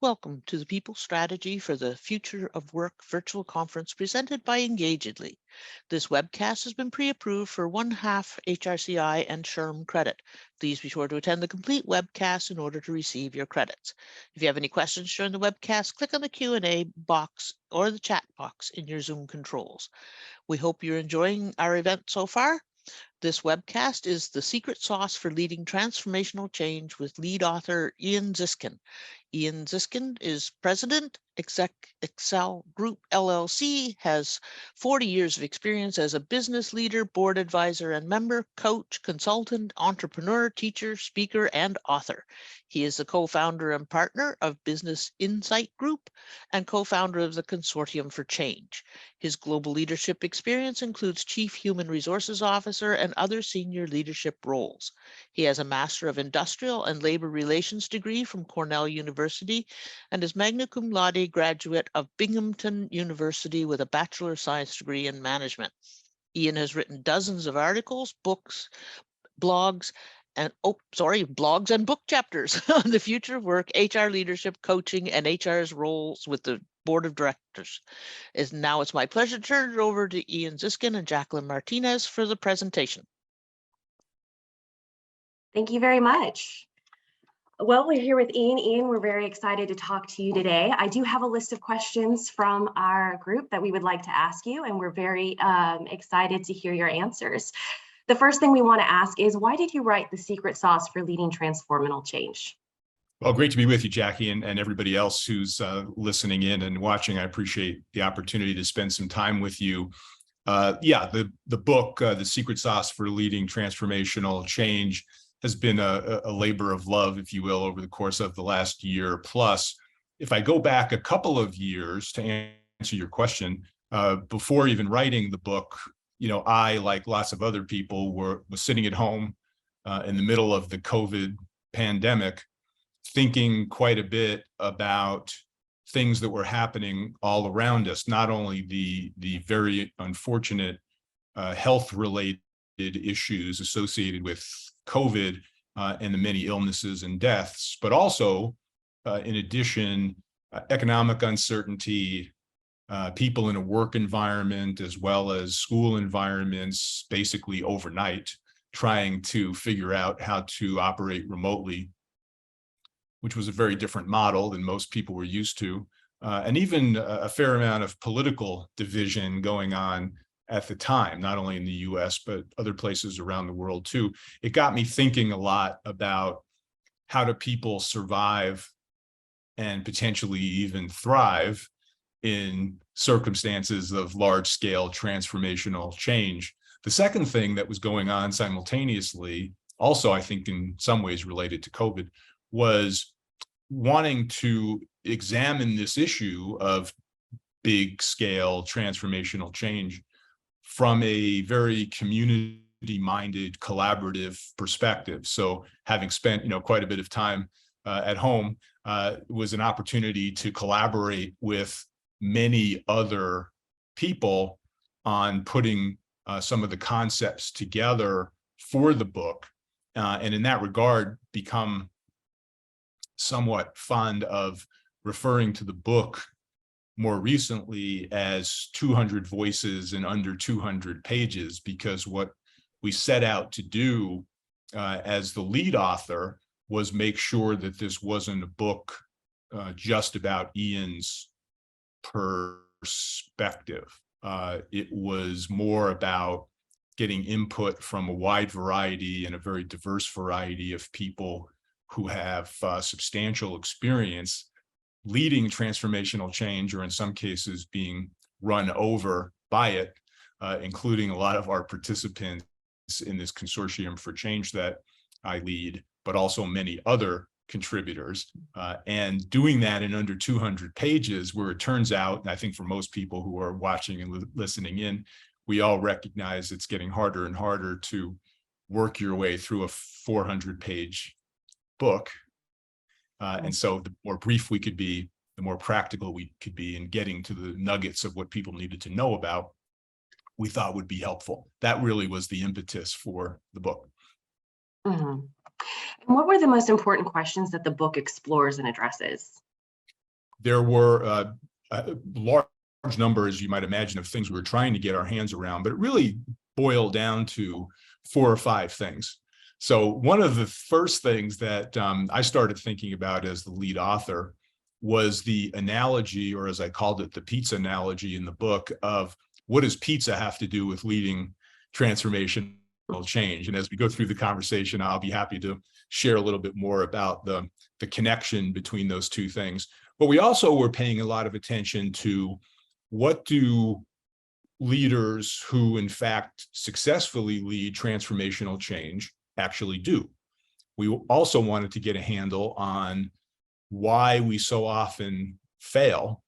Welcome to the People Strategy for the Future of Work virtual conference presented by Engagedly. This webcast has been pre-approved for 1/2 HRCI and SHRM credit. Please be sure to attend the complete webcast in order to receive your credits. If you have any questions during the webcast, click on the Q&A box or the chat box in your Zoom controls. We hope you're enjoying our event so far. This webcast is The Secret Sauce for Leading Transformational Change with lead author Ian Ziskin. Ian Ziskin is president, Excel Group LLC, has 40 years of experience as a business leader, board advisor and member, coach, consultant, entrepreneur, teacher, speaker, and author. He is the co-founder and partner of Business Insight Group and co-founder of the Consortium for Change. His global leadership experience includes Chief Human Resources Officer and other senior leadership roles. He has a Master of Industrial and Labor Relations degree from Cornell University and is magna cum laude graduate of Binghamton University with a Bachelor of Science degree in Management. Ian has written dozens of articles, books, blogs, and blogs and book chapters on the future of work, HR leadership, coaching, and HR's roles with the board of directors. It's my pleasure to turn it over to Ian Ziskin and Jacqueline Martinez for the presentation. Thank you very much. Well, we're here with Ian. Ian, we're very excited to talk to you today. I do have a list of questions from our group that we would like to ask you, and we're very excited to hear your answers. The first thing we want to ask is, why did you write The Secret Sauce for Leading Transformational Change? Well, great to be with you, Jackie, and everybody else who's listening in and watching. I appreciate the opportunity to spend some time with you. The book, The Secret Sauce for Leading Transformational Change, has been a labor of love, if you will, over the course of the last year plus. If I go back a couple of years to answer your question, before even writing the book, I, like lots of other people, was sitting at home in the middle of the COVID pandemic, thinking quite a bit about things that were happening all around us, not only the very unfortunate health-related issues associated with COVID and the many illnesses and deaths, but also, in addition, economic uncertainty, people in a work environment as well as school environments, basically overnight, trying to figure out how to operate remotely, which was a very different model than most people were used to, and even a fair amount of political division going on at the time, not only in the US, but other places around the world too. It got me thinking a lot about how do people survive and potentially even thrive in circumstances of large-scale transformational change. The second thing that was going on simultaneously, also I think in some ways related to COVID, was wanting to examine this issue of big-scale transformational change from a very community-minded, collaborative perspective. So having spent, quite a bit of time at home, was an opportunity to collaborate with many other people on putting some of the concepts together for the book, and in that regard, become somewhat fond of referring to the book more recently as 200 voices in under 200 pages, because what we set out to do as the lead author was make sure that this wasn't a book just about Ian's perspective. It was more about getting input from a wide variety and a very diverse variety of people who have substantial experience leading transformational change, or in some cases being run over by it, including a lot of our participants in this Consortium for Change that I lead, but also many other contributors. And doing that in under 200 pages, where it turns out, and I think for most people who are watching and listening in, we all recognize it's getting harder and harder to work your way through a 400-page book. And so the more brief we could be, the more practical we could be in getting to the nuggets of what people needed to know about, we thought would be helpful. That really was the impetus for the book. Mm-hmm. And what were the most important questions that the book explores and addresses? there were a large number, as you might imagine, of things we were trying to get our hands around, but it really boiled down to 4 or 5 things. So one of the first things that I started thinking about as the lead author was the analogy, or as I called it, the pizza analogy in the book, of what does pizza have to do with leading transformational change? And as we go through the conversation, I'll be happy to share a little bit more about the connection between those two things. But we also were paying a lot of attention to what do leaders who, in fact, successfully lead transformational change actually do. We also wanted to get a handle on why we so often fail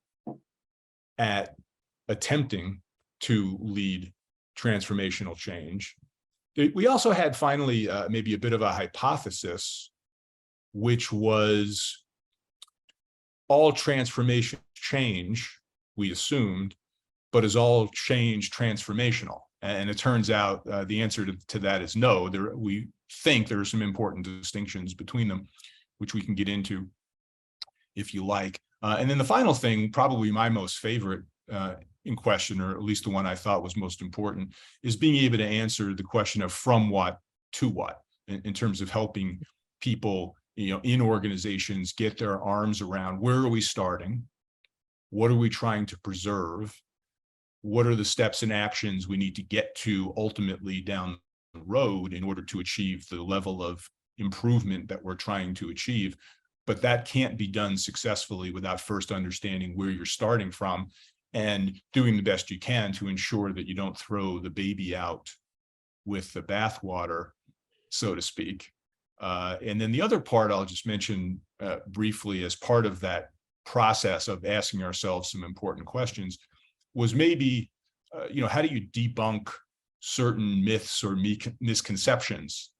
at attempting to lead transformational change. We also had finally maybe a bit of a hypothesis, which was all transformation change, we assumed, but is all change transformational? And it turns out the answer to that is no. We think there are some important distinctions between them, which we can get into if you like. And then the final thing, probably my most favorite in question, or at least the one I thought was most important, is being able to answer the question of from what to what, in terms of helping people, in organizations get their arms around where are we starting, what are we trying to preserve, what are the steps and actions we need to get to ultimately down the road in order to achieve the level of improvement that we're trying to achieve. But that can't be done successfully without first understanding where you're starting from and doing the best you can to ensure that you don't throw the baby out with the bathwater, so to speak. And then the other part I'll just mention briefly as part of that process of asking ourselves some important questions was maybe, how do you debunk certain myths or misconceptions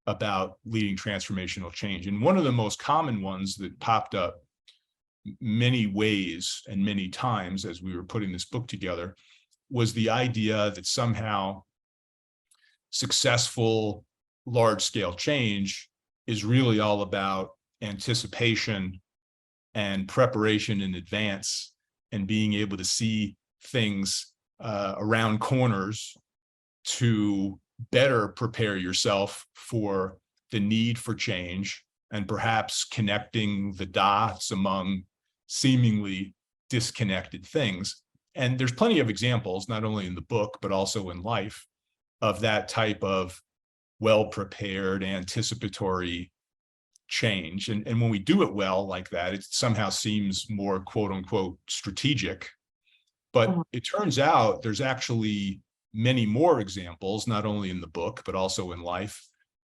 about leading transformational change? And one of the most common ones that popped up many ways and many times as we were putting this book together was the idea that somehow successful large-scale change is really all about anticipation and preparation in advance and being able to see things around corners to better prepare yourself for the need for change, and perhaps connecting the dots among seemingly disconnected things. And there's plenty of examples, not only in the book, but also in life, of that type of well-prepared, anticipatory change. And when we do it well like that, it somehow seems more quote unquote strategic. But it turns out there's actually many more examples, not only in the book, but also in life,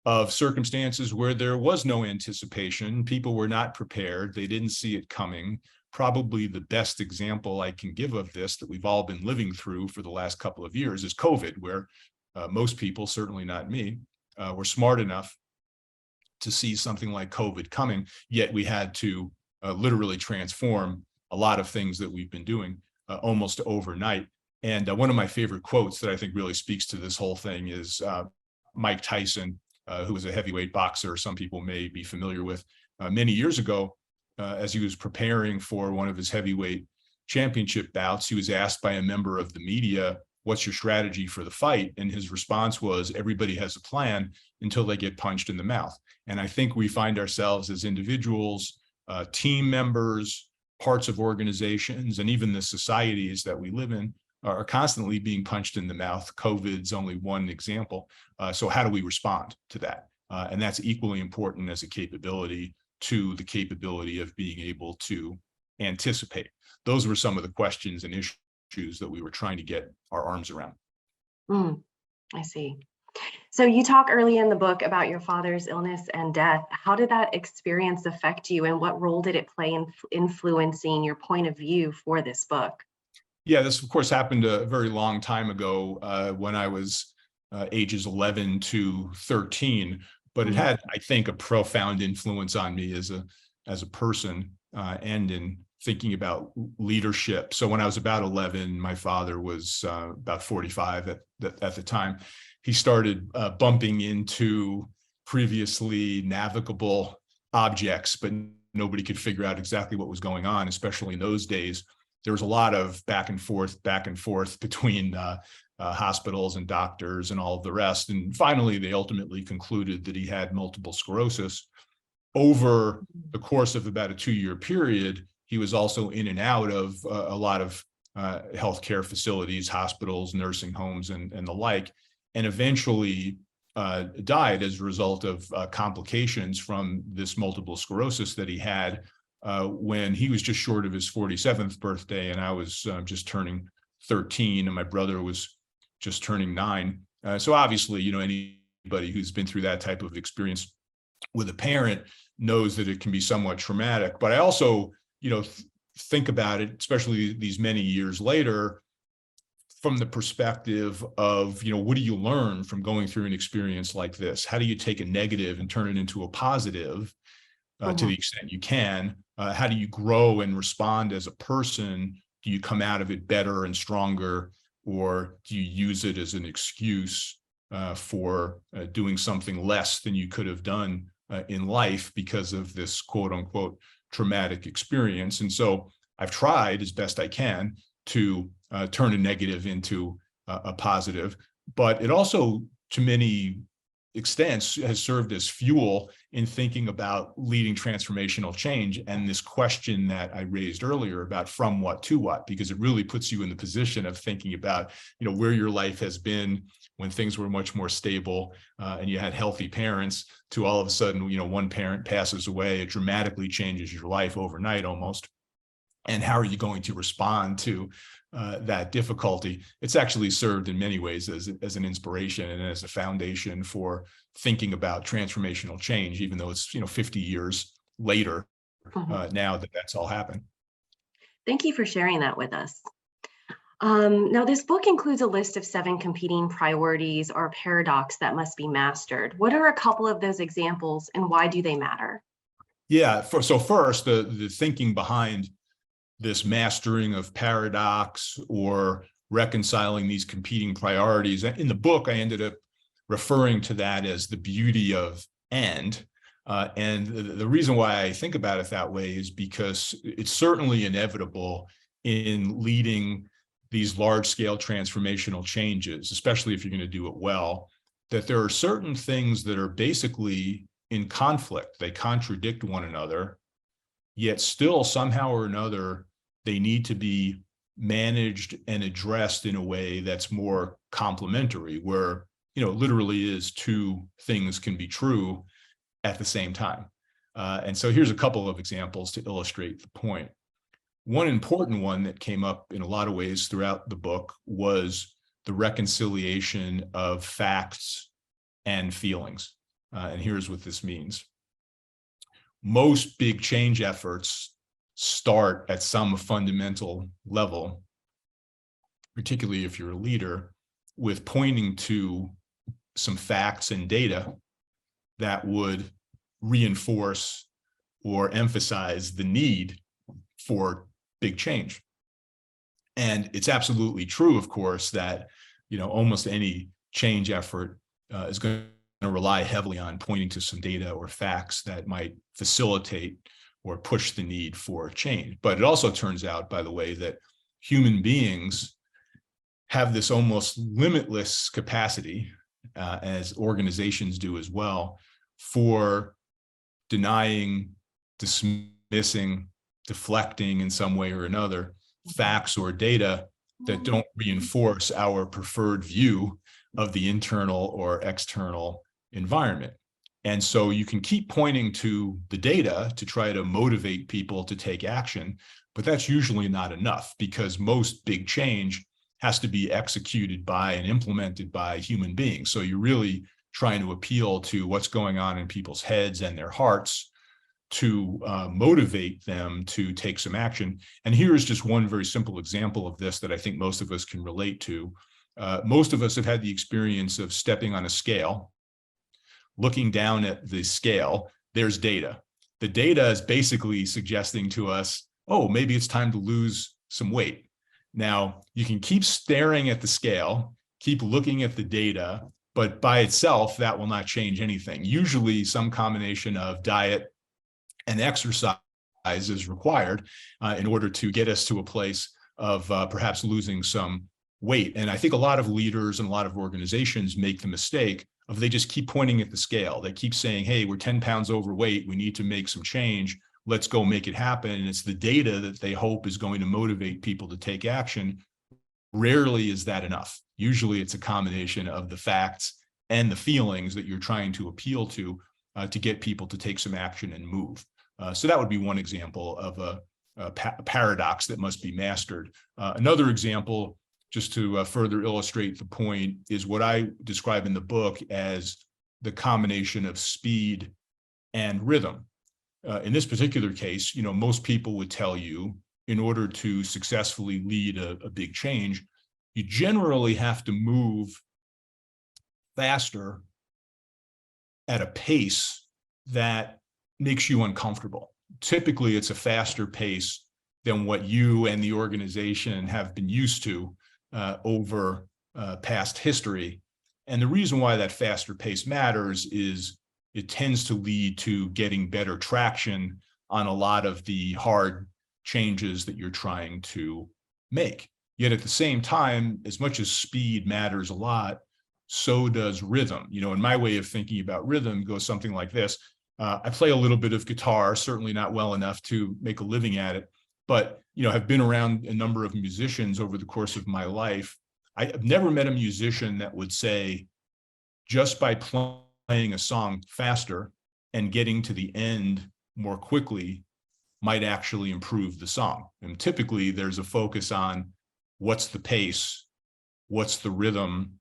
of circumstances where there was no anticipation. People were not prepared. They didn't see it coming. Probably the best example I can give of this that we've all been living through for the last couple of years is COVID, where most people, certainly not me, were smart enough to see something like COVID coming, yet we had to literally transform a lot of things that we've been doing almost overnight. And one of my favorite quotes that I think really speaks to this whole thing is Mike Tyson, who was a heavyweight boxer, some people may be familiar with. Many years ago, as he was preparing for one of his heavyweight championship bouts, he was asked by a member of the media, "What's your strategy for the fight?" And his response was, "Everybody has a plan until they get punched in the mouth." And I think we find ourselves as individuals, team members, parts of organizations, and even the societies that we live in are constantly being punched in the mouth. COVID's only one example. So how do we respond to that? And that's equally important as a capability to the capability of being able to anticipate. Those were some of the questions and issues that we were trying to get our arms around. I see. So you talk early in the book about your father's illness and death. How did that experience affect you, and what role did it play in influencing your point of view for this book? Yeah, this of course happened a very long time ago when I was ages 11 to 13, but it had, I think, a profound influence on me as a person and in thinking about leadership. So when I was about 11, my father was about 45 at the time. He started bumping into previously navigable objects, but nobody could figure out exactly what was going on, especially in those days. There was a lot of back and forth between hospitals and doctors and all of the rest. And finally, they ultimately concluded that he had multiple sclerosis. Over the course of about a 2-year period, he was also in and out of a lot of healthcare facilities, hospitals, nursing homes, and the like, and eventually died as a result of complications from this multiple sclerosis that he had when he was just short of his 47th birthday, and I was just turning 13, and my brother was just turning 9. So obviously, anybody who's been through that type of experience with a parent knows that it can be somewhat traumatic. But I also, think about it, especially these many years later, from the perspective of, what do you learn from going through an experience like this? How do you take a negative and turn it into a positive to the extent you can? How do you grow and respond as a person? Do you come out of it better and stronger, or do you use it as an excuse for doing something less than you could have done in life because of this quote unquote traumatic experience? And so I've tried as best I can to turn a negative into a positive, but it also, to many extents, has served as fuel in thinking about leading transformational change and this question that I raised earlier about from what to what, because it really puts you in the position of thinking about, where your life has been when things were much more stable and you had healthy parents, to all of a sudden, one parent passes away. It dramatically changes your life overnight almost. And how are you going to respond to that difficulty? It's actually served in many ways as an inspiration and as a foundation for thinking about transformational change, even though it's 50 years later now that's all happened. Thank you for sharing that with us. Now, this book includes a list of 7 competing priorities or paradox that must be mastered. What are a couple of those examples, and why do they matter? Yeah, so first, the thinking behind this mastering of paradox or reconciling these competing priorities. In the book, I ended up referring to that as the beauty of and the reason why I think about it that way is because it's certainly inevitable in leading these large-scale transformational changes, especially if you're going to do it well, that there are certain things that are basically in conflict. They contradict one another, yet still somehow or another, they need to be managed and addressed in a way that's more complementary, where, literally is 2 things can be true at the same time. And so here's a couple of examples to illustrate the point. One important one that came up in a lot of ways throughout the book was the reconciliation of facts and feelings. And here's what this means. Most big change efforts start at some fundamental level, particularly if you're a leader, with pointing to some facts and data that would reinforce or emphasize the need for big change. And it's absolutely true, of course, that almost any change effort is going to rely heavily on pointing to some data or facts that might facilitate or push the need for change. But it also turns out, by the way, that human beings have this almost limitless capacity, as organizations do as well, for denying, dismissing, deflecting in some way or another facts or data that don't reinforce our preferred view of the internal or external environment. And so you can keep pointing to the data to try to motivate people to take action, but that's usually not enough, because most big change has to be executed by and implemented by human beings. So you're really trying to appeal to what's going on in people's heads and their hearts to motivate them to take some action. And here is just one very simple example of this that I think most of us can relate to. Most of us have had the experience of stepping on a scale, looking down at the scale, there's data. The data is basically suggesting to us, oh, maybe it's time to lose some weight. Now, you can keep staring at the scale, keep looking at the data, but by itself, that will not change anything. Usually some combination of diet, and exercise is required in order to get us to a place of perhaps losing some weight. And I think a lot of leaders and a lot of organizations make the mistake of they just keep pointing at the scale. They keep saying, hey, we're 10 pounds overweight. We need to make some change. Let's go make it happen. And it's the data that they hope is going to motivate people to take action. Rarely is that enough. Usually it's a combination of the facts and the feelings that you're trying to appeal to get people to take some action and move. So that would be one example of a paradox that must be mastered. Another example, just to further illustrate the point, is what I describe in the book as the combination of speed and rhythm. In this particular case, most people would tell you, in order to successfully lead a big change, you generally have to move faster at a pace that makes you uncomfortable. Typically, it's a faster pace than what you and the organization have been used to over past history. And the reason why that faster pace matters is it tends to lead to getting better traction on a lot of the hard changes that you're trying to make. Yet at the same time, as much as speed matters a lot, so does rhythm. In my way of thinking about rhythm goes something like this. I play a little bit of guitar, certainly not well enough to make a living at it, but have been around a number of musicians over the course of my life. I've never met a musician that would say, just by playing a song faster and getting to the end more quickly might actually improve the song. And typically there's a focus on what's the pace, what's the rhythm,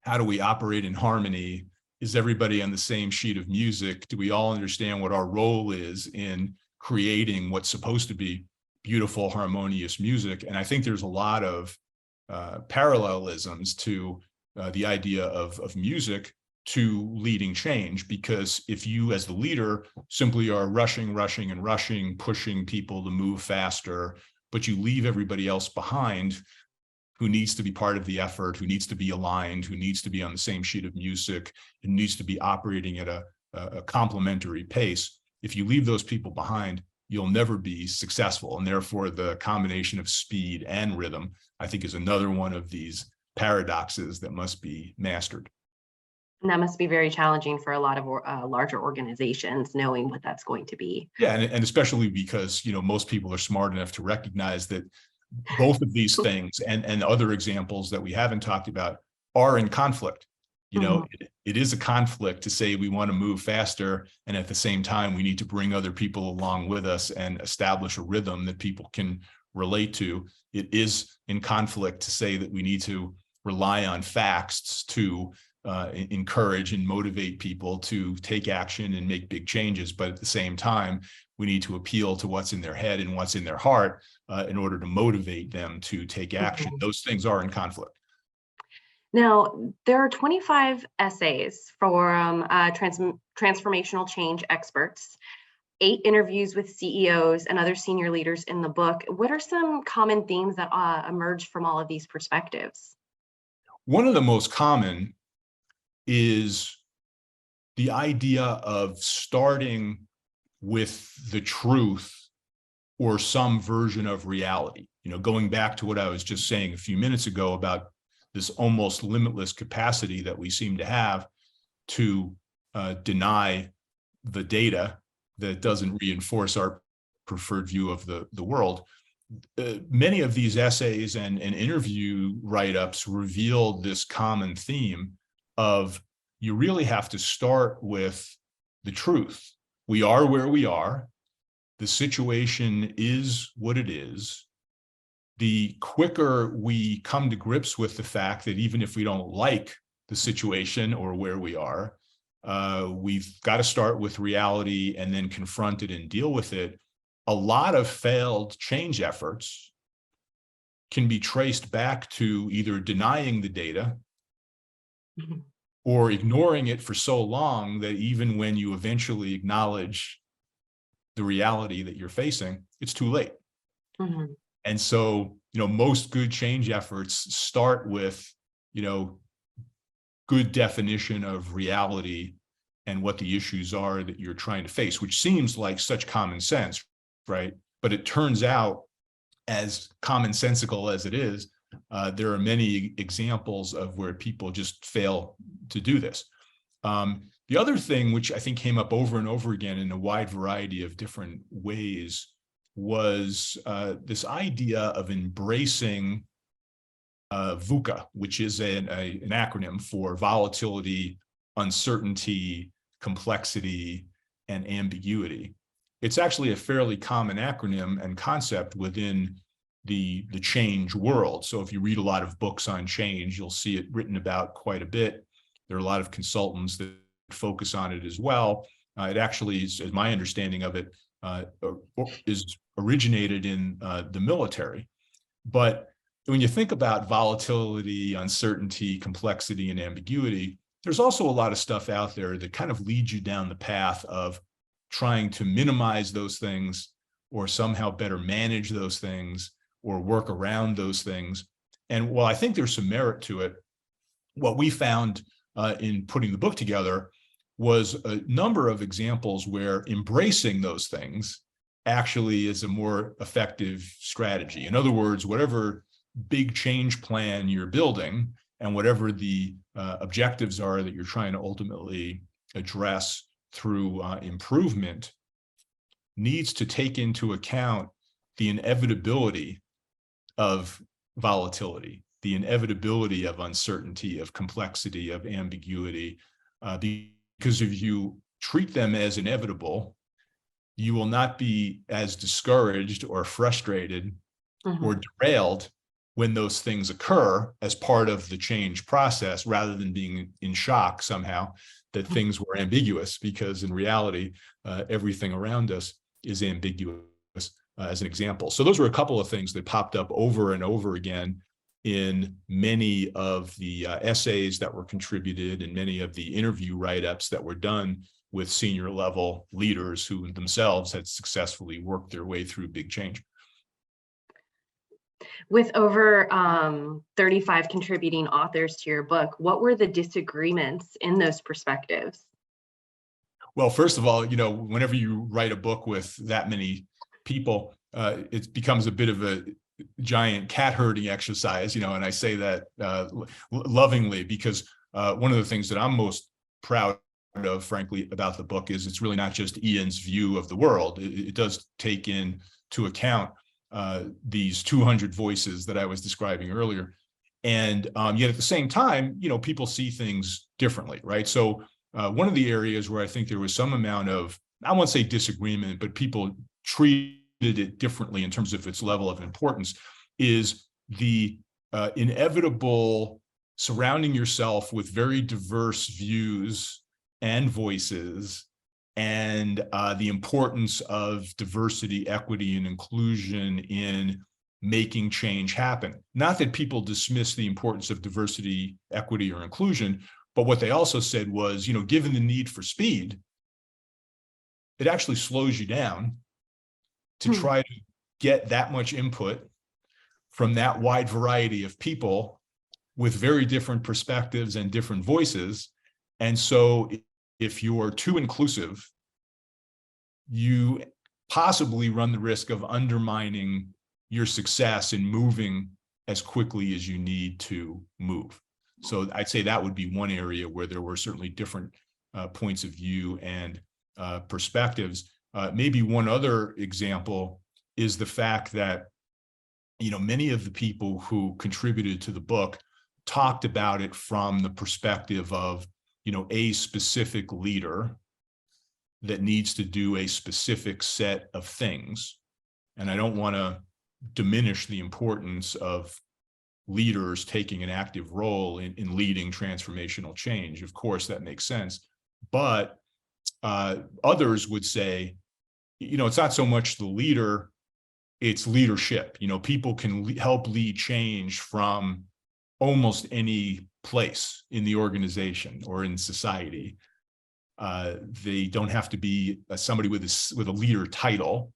how do we operate in harmony? Is everybody on the same sheet of music? Do we all understand what our role is in creating what's supposed to be beautiful, harmonious music? And I think there's a lot of parallelisms to the idea of music to leading change, because if you as the leader simply are rushing, pushing people to move faster, but you leave everybody else behind who needs to be part of the effort, who needs to be aligned, who needs to be on the same sheet of music, and needs to be operating at a complementary pace. If you leave those people behind, you'll never be successful. And therefore, the combination of speed and rhythm, I think, is another one of these paradoxes that must be mastered. And that must be very challenging for a lot of larger organizations, knowing what that's going to be. Yeah, and especially because most people are smart enough to recognize that both of these things and other examples that we haven't talked about are in conflict. It is a conflict to say we want to move faster, and at the same time we need to bring other people along with us and establish a rhythm that people can relate to. It is in conflict to say that we need to rely on facts to encourage and motivate people to take action and make big changes. But at the same time, we need to appeal to what's in their head and what's in their heart in order to motivate them to take action. Those things are in conflict. Now, there are 25 essays for transformational change experts, 8 interviews with CEOs and other senior leaders in the book. What are some common themes that emerge from all of these perspectives? One of the most common is the idea of starting with the truth or some version of reality. Going back to what I was just saying a few minutes ago about this almost limitless capacity that we seem to have to deny the data that doesn't reinforce our preferred view of the world. Many of these essays and interview write-ups revealed this common theme of you really have to start with the truth. We are where we are. The situation is what it is. The quicker we come to grips with the fact that even if we don't like the situation or where we are, we've got to start with reality and then confront it and deal with it. A lot of failed change efforts can be traced back to either denying the data or ignoring it for so long that even when you eventually acknowledge the reality that you're facing, it's too late. And so, most good change efforts start with, good definition of reality and what the issues are that you're trying to face, which seems like such common sense, right? But it turns out, as commonsensical as it is, there are many examples of where people just fail to do this. The other thing, which I think came up over and over again in a wide variety of different ways, was this idea of embracing VUCA, which is an acronym for volatility, uncertainty, complexity, and ambiguity. It's actually a fairly common acronym and concept within the change world. So if you read a lot of books on change, you'll see it written about quite a bit. There are a lot of consultants that focus on it as well. It actually is, as my understanding of it, is originated in the military. But when you think about volatility, uncertainty, complexity, and ambiguity, there's also a lot of stuff out there that kind of leads you down the path of trying to minimize those things, or somehow better manage those things, or work around those things. And while I think there's some merit to it, what we found in putting the book together was a number of examples where embracing those things actually is a more effective strategy. In other words, whatever big change plan you're building and whatever the objectives are that you're trying to ultimately address through improvement needs to take into account the inevitability of volatility, the inevitability of uncertainty, of complexity, of ambiguity, because if you treat them as inevitable, you will not be as discouraged or frustrated or derailed when those things occur as part of the change process, rather than being in shock somehow that things were ambiguous, because in reality, everything around us is ambiguous, as an example. So those were a couple of things that popped up over and over again in many of the essays that were contributed and many of the interview write-ups that were done with senior level leaders who themselves had successfully worked their way through big change. With over 35 contributing authors to your book, what were the disagreements in those perspectives? Well, first of all, whenever you write a book with that many people, it becomes a bit of a giant cat herding exercise, and I say that lovingly, because one of the things that I'm most proud of, frankly, about the book is it's really not just Ian's view of the world. It does take into account these 200 voices that I was describing earlier. And yet at the same time, people see things differently, right? So one of the areas where I think there was some amount of, I won't say disagreement, but people treated it differently in terms of its level of importance, is the inevitable surrounding yourself with very diverse views and voices, and the importance of diversity, equity, and inclusion in making change happen. Not that people dismiss the importance of diversity, equity, or inclusion, but what they also said was, given the need for speed, it actually slows you down to try to get that much input from that wide variety of people with very different perspectives and different voices. And so if you're too inclusive, you possibly run the risk of undermining your success in moving as quickly as you need to move. So I'd say that would be one area where there were certainly different points of view and perspectives. Maybe one other example is the fact that, many of the people who contributed to the book talked about it from the perspective of, a specific leader that needs to do a specific set of things. And I don't want to diminish the importance of leaders taking an active role in leading transformational change. Of course, that makes sense. But others would say, it's not so much the leader, it's leadership. People can help lead change from almost any place in the organization or in society. They don't have to be somebody with a leader title.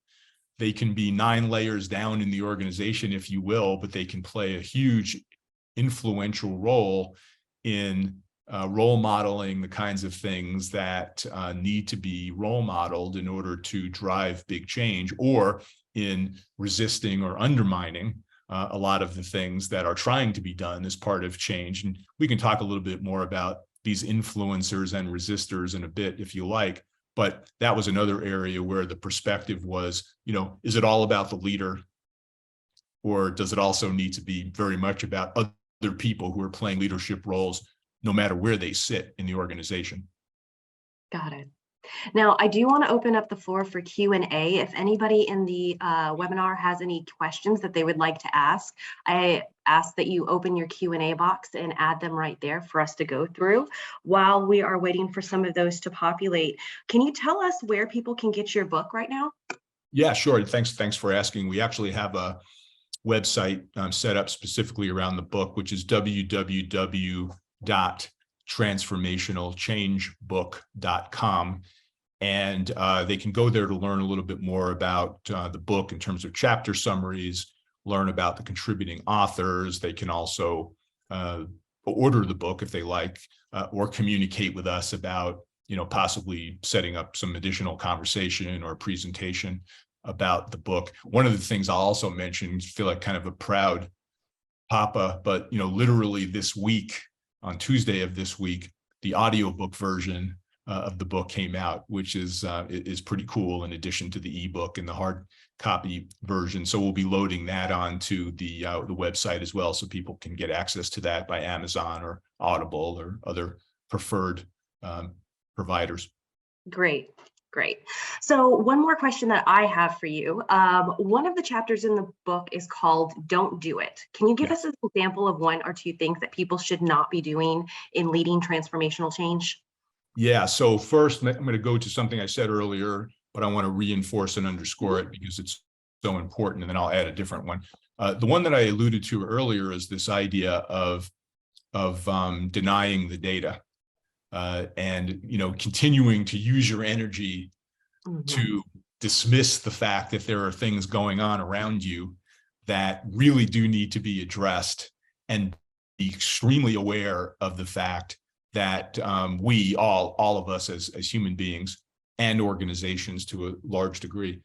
They can be 9 layers down in the organization, if you will, but they can play a huge influential role in role modeling the kinds of things that need to be role modeled in order to drive big change, or in resisting or undermining a lot of the things that are trying to be done as part of change. And we can talk a little bit more about these influencers and resistors in a bit if you like, but that was another area where the perspective was, is it all about the leader, or does it also need to be very much about other people who are playing leadership roles no matter where they sit in the organization? Got it. Now, I do want to open up the floor for Q&A. If anybody in the webinar has any questions that they would like to ask, I ask that you open your Q&A box and add them right there for us to go through. While we are waiting for some of those to populate, can you tell us where people can get your book right now? Yeah, sure. Thanks for asking. We actually have a website set up specifically around the book, which is www.transformationalchangebook.com. And they can go there to learn a little bit more about the book in terms of chapter summaries, learn about the contributing authors. They can also order the book if they like, or communicate with us about, possibly setting up some additional conversation or presentation about the book. One of the things I'll also mention, feel like kind of a proud papa, but literally this week, on Tuesday of this week, the audiobook version of the book came out, which is pretty cool, in addition to the ebook and the hard copy version. So we'll be loading that onto the website as well, so people can get access to that by Amazon or Audible or other preferred providers. Great. So one more question that I have for you. One of the chapters in the book is called Don't Do It. Can you give us an example of one or two things that people should not be doing in leading transformational change? Yeah, so first I'm going to go to something I said earlier, but I want to reinforce and underscore it because it's so important, and then I'll add a different one. The one that I alluded to earlier is this idea of denying the data. And continuing to use your energy to dismiss the fact that there are things going on around you that really do need to be addressed, and be extremely aware of the fact that we all of us as human beings and organizations to a large degree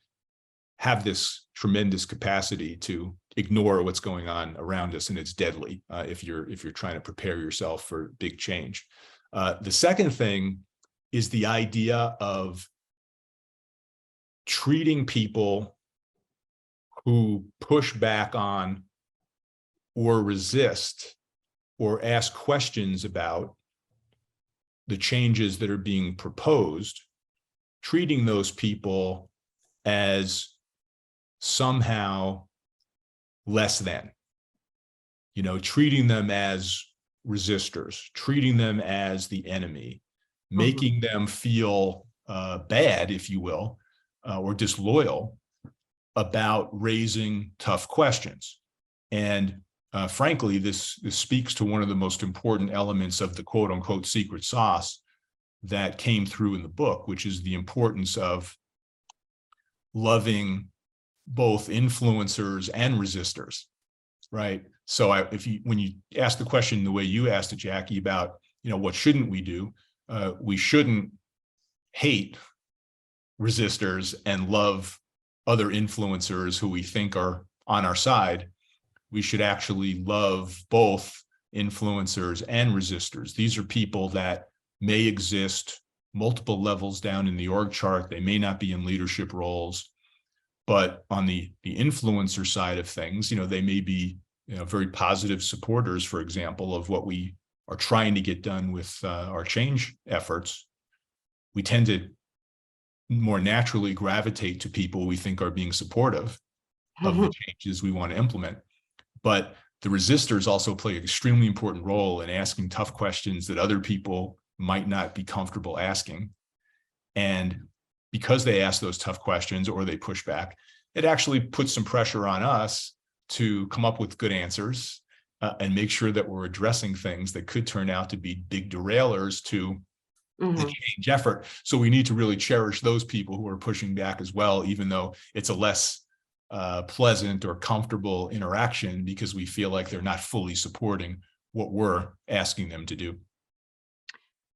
have this tremendous capacity to ignore what's going on around us, and it's deadly if you're trying to prepare yourself for big change. The second thing is the idea of treating people who push back on or resist or ask questions about the changes that are being proposed, treating those people as somehow less than, treating them as resistors, treating them as the enemy, making them feel bad, if you will, or disloyal about raising tough questions. And frankly, this speaks to one of the most important elements of the quote unquote secret sauce that came through in the book, which is the importance of loving both influencers and resistors, right? So when you ask the question the way you asked it, Jackie, about, what shouldn't we do? We shouldn't hate resistors and love other influencers who we think are on our side. We should actually love both influencers and resistors. These are people that may exist multiple levels down in the org chart. They may not be in leadership roles, but on the influencer side of things, they may be very positive supporters, for example, of what we are trying to get done with our change efforts. We tend to more naturally gravitate to people we think are being supportive of the changes we want to implement. But the resistors also play an extremely important role in asking tough questions that other people might not be comfortable asking. And because they ask those tough questions or they push back, it actually puts some pressure on us to come up with good answers and make sure that we're addressing things that could turn out to be big derailers to the change effort. So we need to really cherish those people who are pushing back as well, even though it's a less pleasant or comfortable interaction, because we feel like they're not fully supporting what we're asking them to do.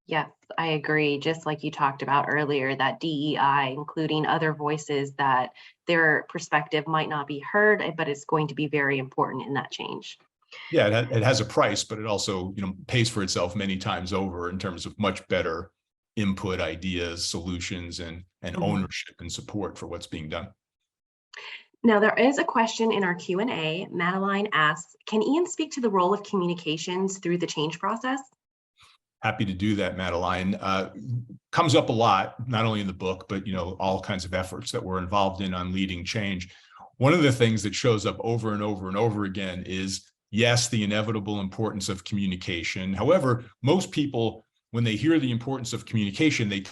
Yes, I agree. Just like you talked about earlier, that DEI, including other voices, that their perspective might not be heard, but it's going to be very important in that change. Yeah, it has a price, but it also, pays for itself many times over in terms of much better input, ideas, solutions, and ownership and support for what's being done. Now, there is a question in our Q&A. Madeline asks, can Ian speak to the role of communications through the change process? Happy to do that, Madeline. Comes up a lot, not only in the book, but all kinds of efforts that we're involved in on leading change. One of the things that shows up over and over and over again is, yes, the inevitable importance of communication. However, most people, when they hear the importance of communication, they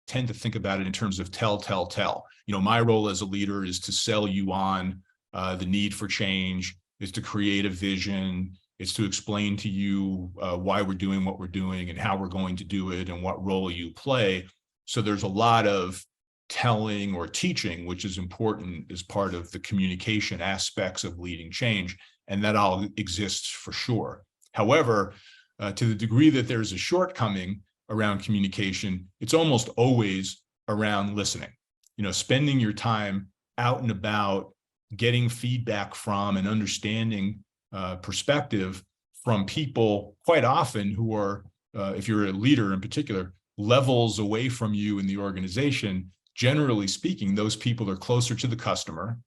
tend to think about it in terms of tell. My role as a leader is to sell you on the need for change, is to create a vision, is to explain to you why we're doing what we're doing and how we're going to do it and what role you play. So there's a lot of telling or teaching, which is important as part of the communication aspects of leading change. And that all exists for sure. However, to the degree that there's a shortcoming around communication, it's almost always around listening. Spending your time out and about, getting feedback from and understanding perspective from people quite often who are, if you're a leader in particular, levels away from you in the organization. Generally speaking, those people are closer to the customer.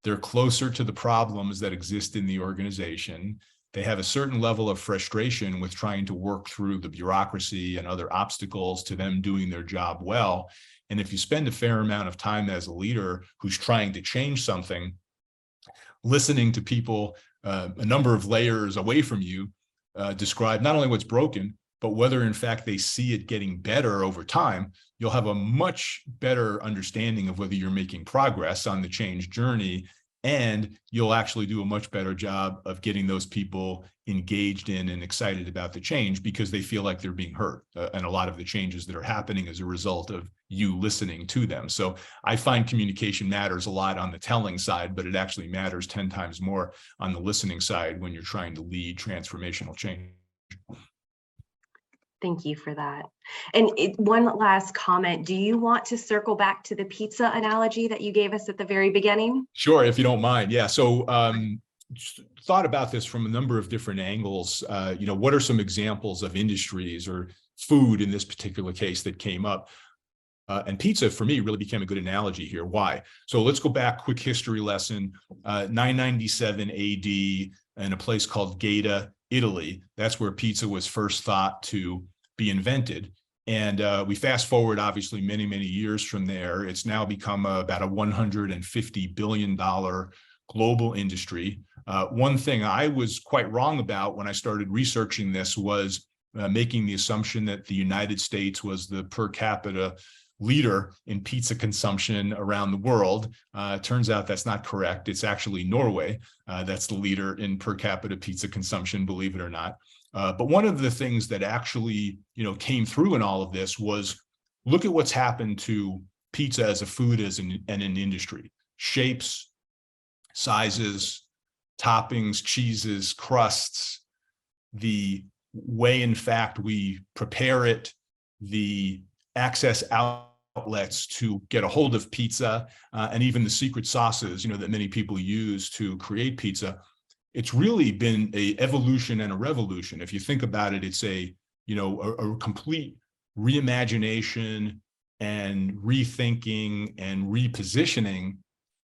They're closer to the problems that exist in the organization. They have a certain level of frustration with trying to work through the bureaucracy and other obstacles to them doing their job well. And if you spend a fair amount of time as a leader who's trying to change something, listening to people a number of layers away from you describe not only what's broken, but whether in fact they see it getting better over time, you'll have a much better understanding of whether you're making progress on the change journey, and you'll actually do a much better job of getting those people engaged in and excited about the change because they feel like they're being heard. And a lot of the changes that are happening as a result of you listening to them. So I find communication matters a lot on the telling side, but it actually matters 10 times more on the listening side when you're trying to lead transformational change. Thank you for that. And one last comment. Do you want to circle back to the pizza analogy that you gave us at the very beginning? Sure, if you don't mind. Yeah. So thought about this from a number of different angles. What are some examples of industries or food in this particular case that came up? And pizza, for me, really became a good analogy here. Why? So let's go back, quick history lesson, 997 AD in a place called Gaeta, Italy. That's where pizza was first thought to be invented. And we fast forward, obviously, many, many years from there. It's now become about a $150 billion global industry. One thing I was quite wrong about when I started researching this was making the assumption that the United States was the per capita leader in pizza consumption around the world. Turns out that's not correct. It's actually Norway that's the leader in per capita pizza consumption, believe it or not. But one of the things that actually, came through in all of this was look at what's happened to pizza as a food and an industry. Shapes, sizes, toppings, cheeses, crusts, the way, in fact, we prepare it, the access outlets to get a hold of pizza, and even the secret sauces, that many people use to create pizza. It's really been an evolution and a revolution. If you think about it, it's a complete reimagination and rethinking and repositioning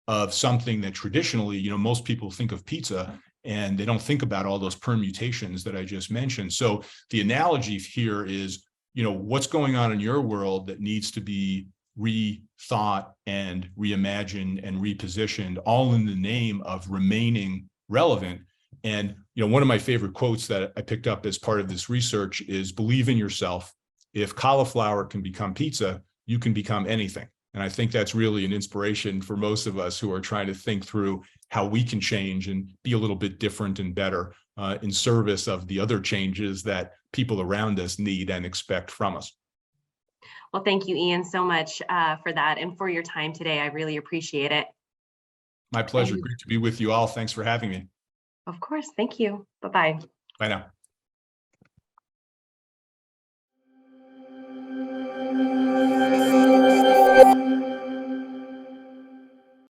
of something that traditionally, most people think of pizza and they don't think about all those permutations that I just mentioned. So the analogy here is, what's going on in your world that needs to be rethought and reimagined and repositioned, all in the name of remaining relevant. And, one of my favorite quotes that I picked up as part of this research is, believe in yourself. If cauliflower can become pizza, you can become anything. And I think that's really an inspiration for most of us who are trying to think through how we can change and be a little bit different and better in service of the other changes that people around us need and expect from us. Well, thank you, Ian, so much for that and for your time today. I really appreciate it. My pleasure. Great to be with you all. Thanks for having me. Of course. Thank you. Bye-bye. Bye now.